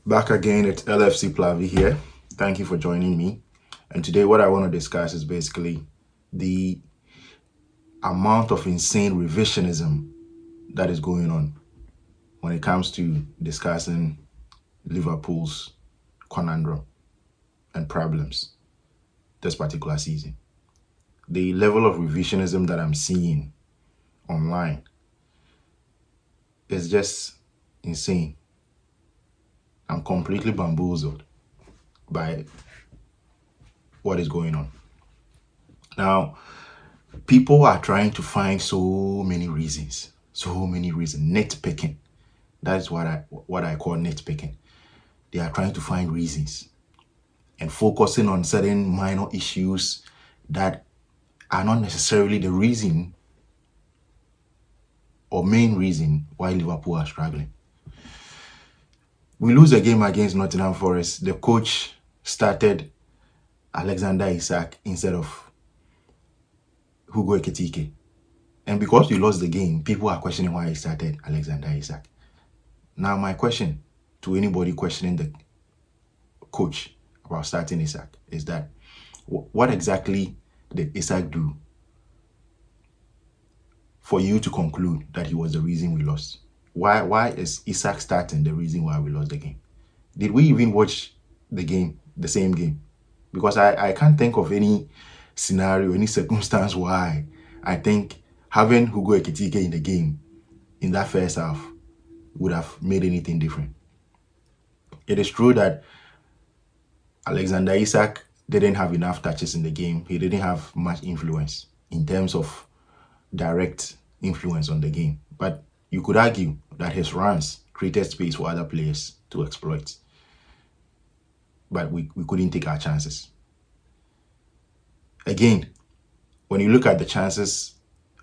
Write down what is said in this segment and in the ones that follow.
Back again, it's LFC Plavi here. Thank you for joining me. And today, what I want to discuss is basically the amount of insane revisionism that is going on when it comes to discussing Liverpool's conundrum and problems this particular season. The level of revisionism that I'm seeing online is just insane. I'm completely bamboozled by what is going on. Now, people are trying to find so many reasons, nitpicking. That's what I call nitpicking. They are trying to find reasons and focusing on certain minor issues that are not necessarily the reason or main reason why Liverpool are struggling. We lose a game against Nottingham Forest. The coach started Alexander Isak instead of Hugo Ekitike. And because we lost the game, people are questioning why he started Alexander Isak. Now, my question to anybody questioning the coach about starting Isak is that what exactly did Isak do for you to conclude that he was the reason we lost? Why is Isak starting the reason why we lost the game? Did we even watch the same game? Because I can't think of any scenario, any circumstance why I think having Hugo Ekitike in the game in that first half would have made anything different. It is true that Alexander Isak didn't have enough touches in the game. He didn't have much influence in terms of direct influence on the game. But you could argue that his runs created space for other players to exploit. But we couldn't take our chances. Again, when you look at the chances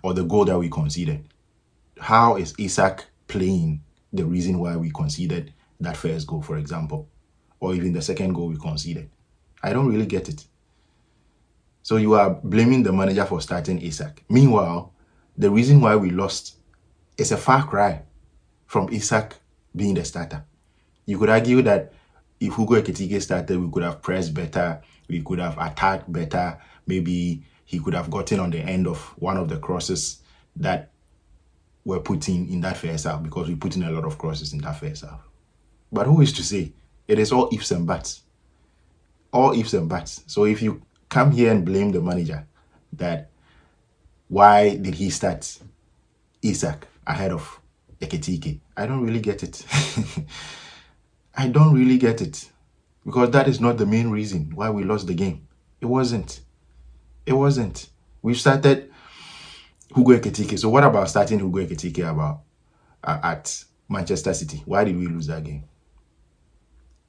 or the goal that we conceded, how is Isak playing the reason why we conceded that first goal, for example, or even the second goal we conceded? I don't really get it. So you are blaming the manager for starting Isak. Meanwhile, the reason why we lost is a far cry from Isak being the starter. You could argue that if Hugo Ekitike started, we could have pressed better, we could have attacked better, maybe he could have gotten on the end of one of the crosses that were put in that first half, because we put in a lot of crosses in that first half. But who is to say? It is all ifs and buts. All ifs and buts. So if you come here and blame the manager that why did he start Isak ahead of Ekitike, I don't really get it. I don't really get it, because that is not the main reason why we lost the game. It wasn't. It wasn't. We started Hugo Ekitike. So what about starting Hugo Ekitike at Manchester City? Why did we lose that game?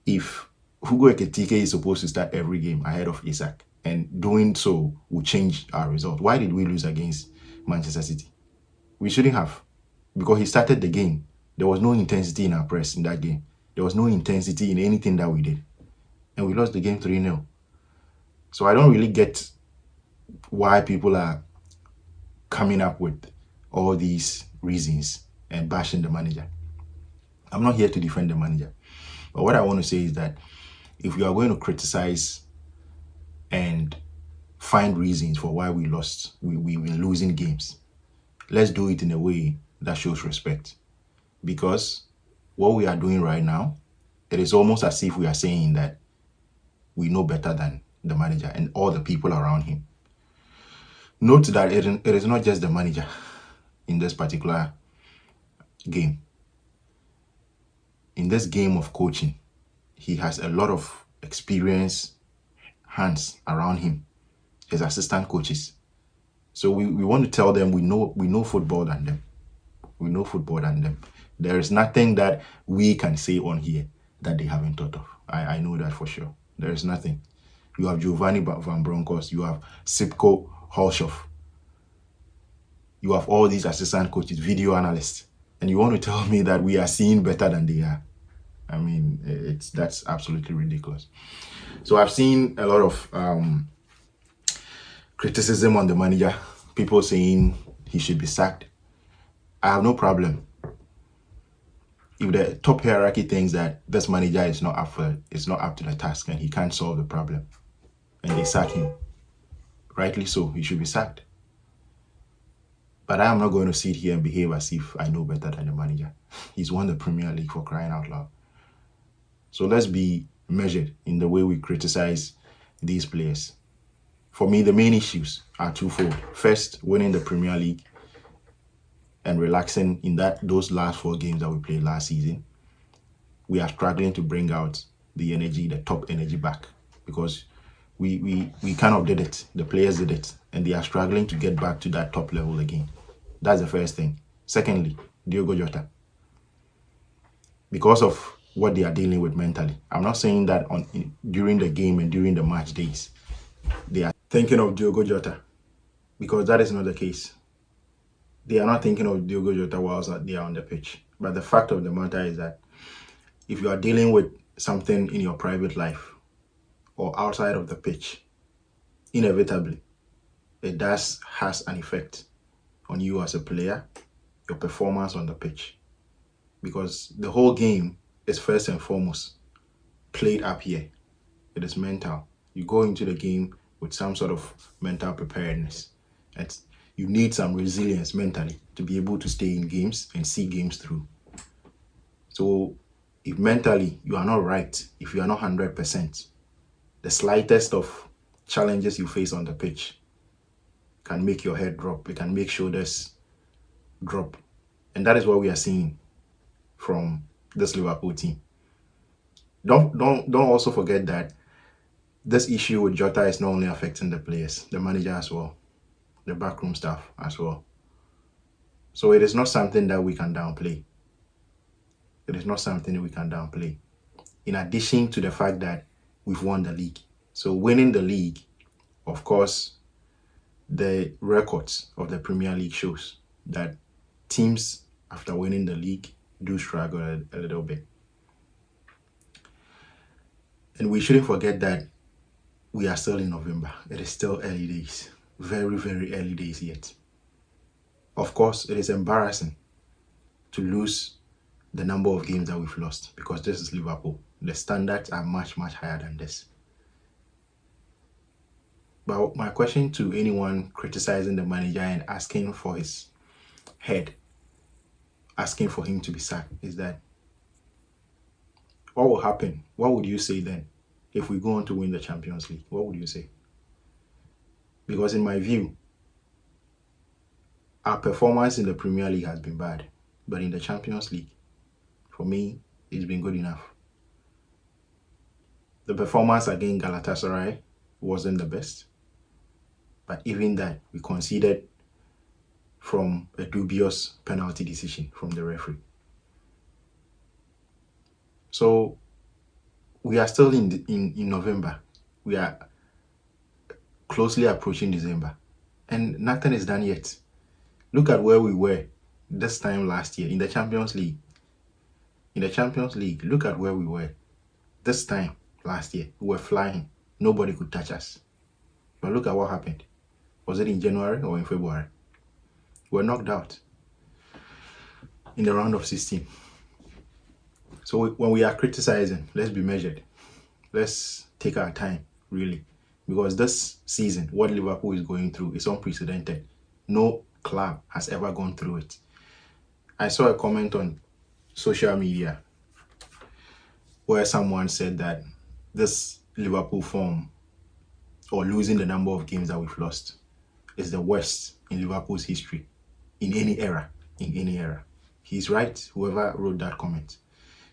If Hugo Ekitike is supposed to start every game ahead of Isak, and doing so will change our result, why did we lose against Manchester City? We shouldn't have, because he started the game. There was no intensity in our press in that game. There was no intensity in anything that we did. And we lost the game 3-0. So I don't really get why people are coming up with all these reasons and bashing the manager. I'm not here to defend the manager. But what I want to say is that if you are going to criticize and find reasons for why we lost, we've been losing games, let's do it in a way that shows respect. Because what we are doing right now, it is almost as if we are saying that we know better than the manager and all the people around him. Note that it is not just the manager in this particular game. In this game of coaching, he has a lot of experienced hands around him, his assistant coaches. So we want to tell them we know football than them. We know football than them. There is nothing that we can say on here that they haven't thought of. I know that for sure. There is nothing. You have Giovanni Van Bronckhorst, you have Sipko Holshoff, you have all these assistant coaches, video analysts, and you want to tell me that we are seeing better than they are? I mean, that's absolutely ridiculous. So I've seen a lot of criticism on the manager, people saying he should be sacked. I have no problem If the top hierarchy thinks that this manager is not up to the task and he can't solve the problem, and they sack him, rightly so, he should be sacked. But I am not going to sit here and behave as if I know better than the manager. He's won the Premier League, for crying out loud. So let's be measured in the way we criticize these players. For me, the main issues are twofold. First, winning the Premier League and relaxing in those last 4 games that we played last season. We are struggling to bring out the energy, the top energy back, because we kind of did it. The players did it, and they are struggling to get back to that top level again. That's the first thing. Secondly, Diogo Jota. Because of what they are dealing with mentally. I'm not saying that during the game and during the match days, they are thinking of Diogo Jota, because that is not the case. They are not thinking of Diogo Jota whilst they are on the pitch. But the fact of the matter is that if you are dealing with something in your private life or outside of the pitch, inevitably, it has an effect on you as a player, your performance on the pitch. Because the whole game is first and foremost played up here. It is mental. You go into the game with some sort of mental preparedness. You need some resilience mentally to be able to stay in games and see games through. So if mentally you are not right, if you are not 100%, the slightest of challenges you face on the pitch can make your head drop. It can make shoulders drop. And that is what we are seeing from this Liverpool team. Don't also forget that this issue with Jota is not only affecting the players, the manager as well, the backroom staff as well. So it is not something that we can downplay. It is not something that we can downplay. In addition to the fact that we've won the league. So winning the league, of course, the records of the Premier League shows that teams after winning the league do struggle a little bit. And we shouldn't forget that we are still in November. It is still early days. Very, very early days yet. Of course, it is embarrassing to lose the number of games that we've lost, because this is Liverpool. The standards are much, much higher than this. But my question to anyone criticizing the manager and asking for his head, asking for him to be sacked, is that what will happen? What would you say then if we go on to win the Champions League? What would you say? Because in my view, our performance in the Premier League has been bad. But in the Champions League, for me, it's been good enough. The performance against Galatasaray wasn't the best. But even that, we conceded from a dubious penalty decision from the referee. So we are still in November. We are closely approaching December. And nothing is done yet. Look at where we were this time last year in the Champions League. In the Champions League, look at where we were this time last year. We were flying. Nobody could touch us. But look at what happened. Was it in January or in February? We were knocked out in the round of 16. So when we are criticizing, let's be measured. Let's take our time, really. Because this season, what Liverpool is going through is unprecedented. No club has ever gone through it. I saw a comment on social media where someone said that this Liverpool form, or losing the number of games that we've lost, is the worst in Liverpool's history in any era. In any era. He's right. Whoever wrote that comment,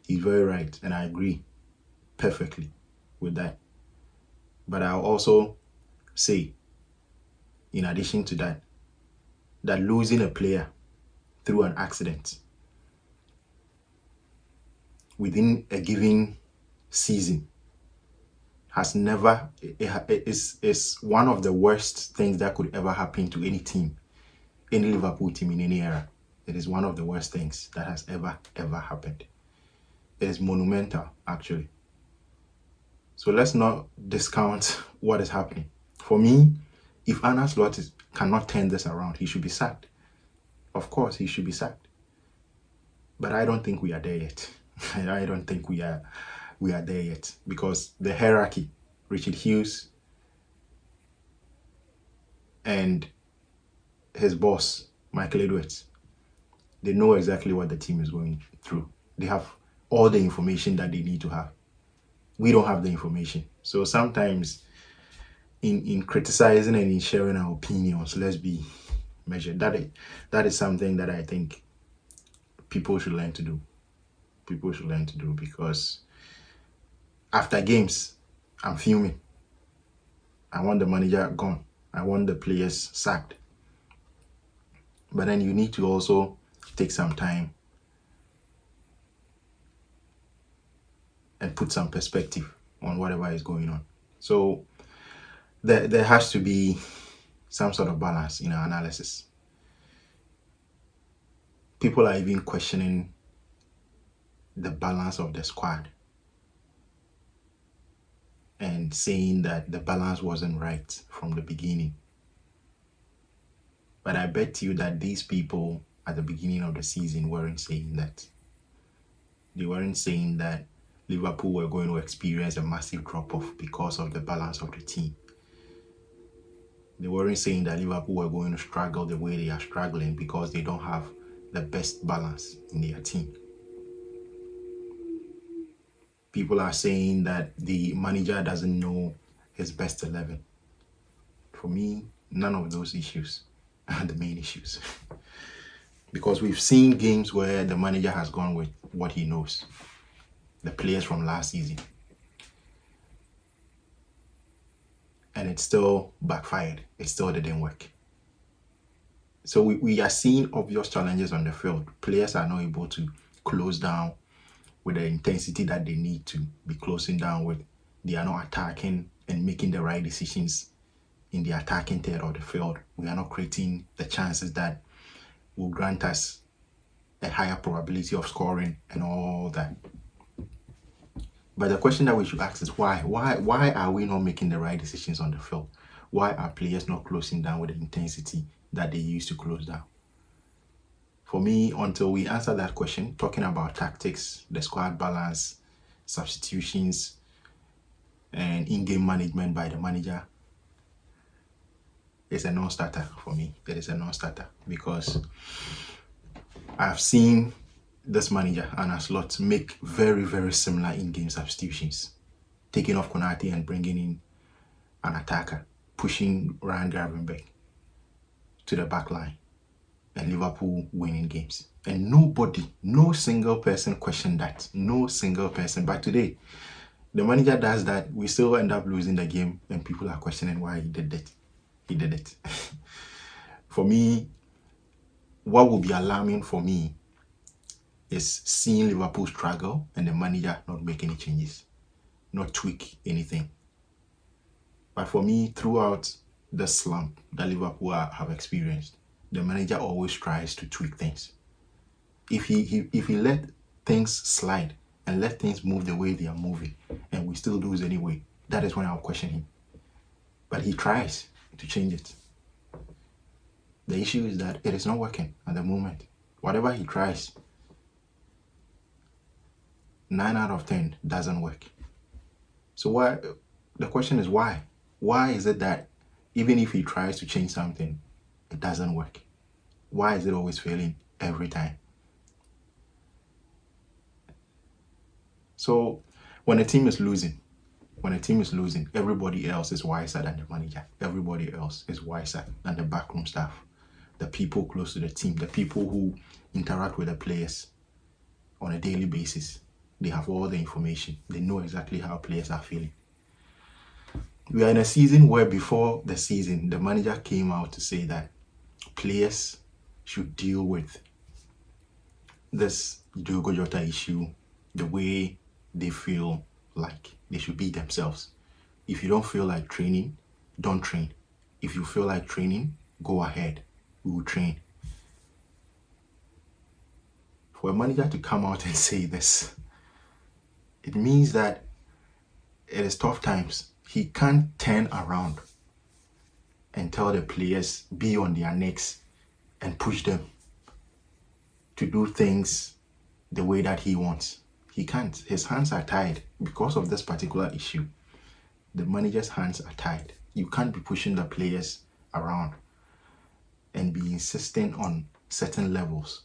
he's very right, and I agree perfectly with that. But I'll also say, in addition to that, that losing a player through an accident within a given season is one of the worst things that could ever happen to any team, any Liverpool team in any era. It is one of the worst things that has ever happened. It is monumental, actually. So let's not discount what is happening. For me, if Arne Slot cannot turn this around, he should be sacked. Of course, he should be sacked. But I don't think we are there yet. I don't think we are there yet, because the hierarchy, Richard Hughes and his boss, Michael Edwards, they know exactly what the team is going through. They have all the information that they need to have. We don't have the information. So sometimes in criticizing and in sharing our opinions, let's be measured. That is something that I think people should learn to do. People should learn to do, because after games, I'm fuming. I want the manager gone. I want the players sacked. But then you need to also take some time and put some perspective on whatever is going on. So there has to be some sort of balance in our analysis. People are even questioning the balance of the squad and saying that the balance wasn't right from the beginning. But I bet you that these people at the beginning of the season weren't saying that. They weren't saying that Liverpool were going to experience a massive drop-off because of the balance of the team. They weren't saying that Liverpool were going to struggle the way they are struggling because they don't have the best balance in their team. People are saying that the manager doesn't know his best 11. For me, none of those issues are the main issues. Because we've seen games where the manager has gone with what he knows, the players from last season, and it still backfired. It still didn't work. So we are seeing obvious challenges on the field. Players are not able to close down with the intensity that they need to be closing down with. They are not attacking and making the right decisions in the attacking third of the field. We are not creating the chances that will grant us a higher probability of scoring and all that. But the question that we should ask is why? Why are we not making the right decisions on the field? Why are players not closing down with the intensity that they used to close down? For me, until we answer that question, talking about tactics, the squad balance, substitutions, and in-game management by the manager, it's a non-starter for me. It is a non-starter because I've seen this manager, Arne Slot, make very, very similar in-game substitutions, taking off Konate and bringing in an attacker, pushing Ryan Gravenberch to the back line, and Liverpool winning games. And nobody, no single person questioned that. No single person. But today, the manager does that, we still end up losing the game, and people are questioning why he did it. He did it. For me, what will be alarming for me is seeing Liverpool struggle and the manager not make any changes, not tweak anything. But for me, throughout the slump that Liverpool have experienced, the manager always tries to tweak things. If he let things slide and let things move the way they are moving, and we still lose anyway, that is when I'll question him. But he tries to change it. The issue is that it is not working at the moment. Whatever he tries, 9 out of 10 doesn't work. So why? The question is why? Why is it that even if he tries to change something, it doesn't work? Why is it always failing every time? So when a team is losing, everybody else is wiser than the manager. Everybody else is wiser than the backroom staff, the people close to the team, the people who interact with the players on a daily basis. They have all the information. They know exactly how players are feeling. We are in a season where before the season, the manager came out to say that players should deal with this Diogo Jota issue the way they feel like they should be themselves. If you don't feel like training, don't train. If you feel like training, go ahead. We will train. For a manager to come out and say this, it means that it is tough times. He can't turn around and tell the players be on their necks and push them to do things the way that he wants. He can't. His hands are tied because of this particular issue. The manager's hands are tied. You can't be pushing the players around and be insisting on certain levels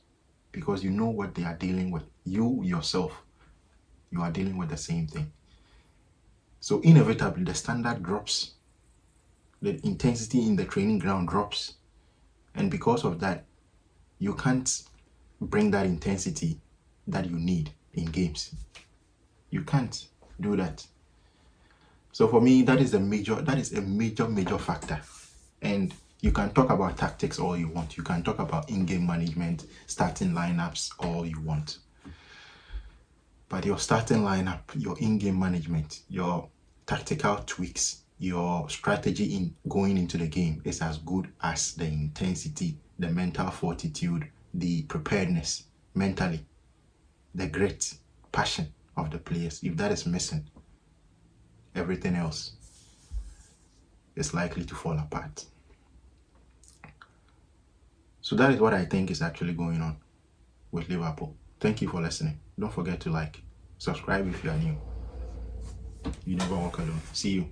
because you know what they are dealing with. You yourself, you are dealing with the same thing. So inevitably, the standard drops. The intensity in the training ground drops. And because of that, you can't bring that intensity that you need in games. You can't do that. So for me, that is a major factor. And you can talk about tactics all you want. You can talk about in-game management, starting lineups all you want. But your starting lineup, your in-game management, your tactical tweaks, your strategy in going into the game is as good as the intensity, the mental fortitude, the preparedness mentally, the grit, passion of the players. If that is missing, everything else is likely to fall apart. So that is what I think is actually going on with Liverpool. Thank you for listening. Don't forget to like, subscribe if you are new. You never walk alone. See you.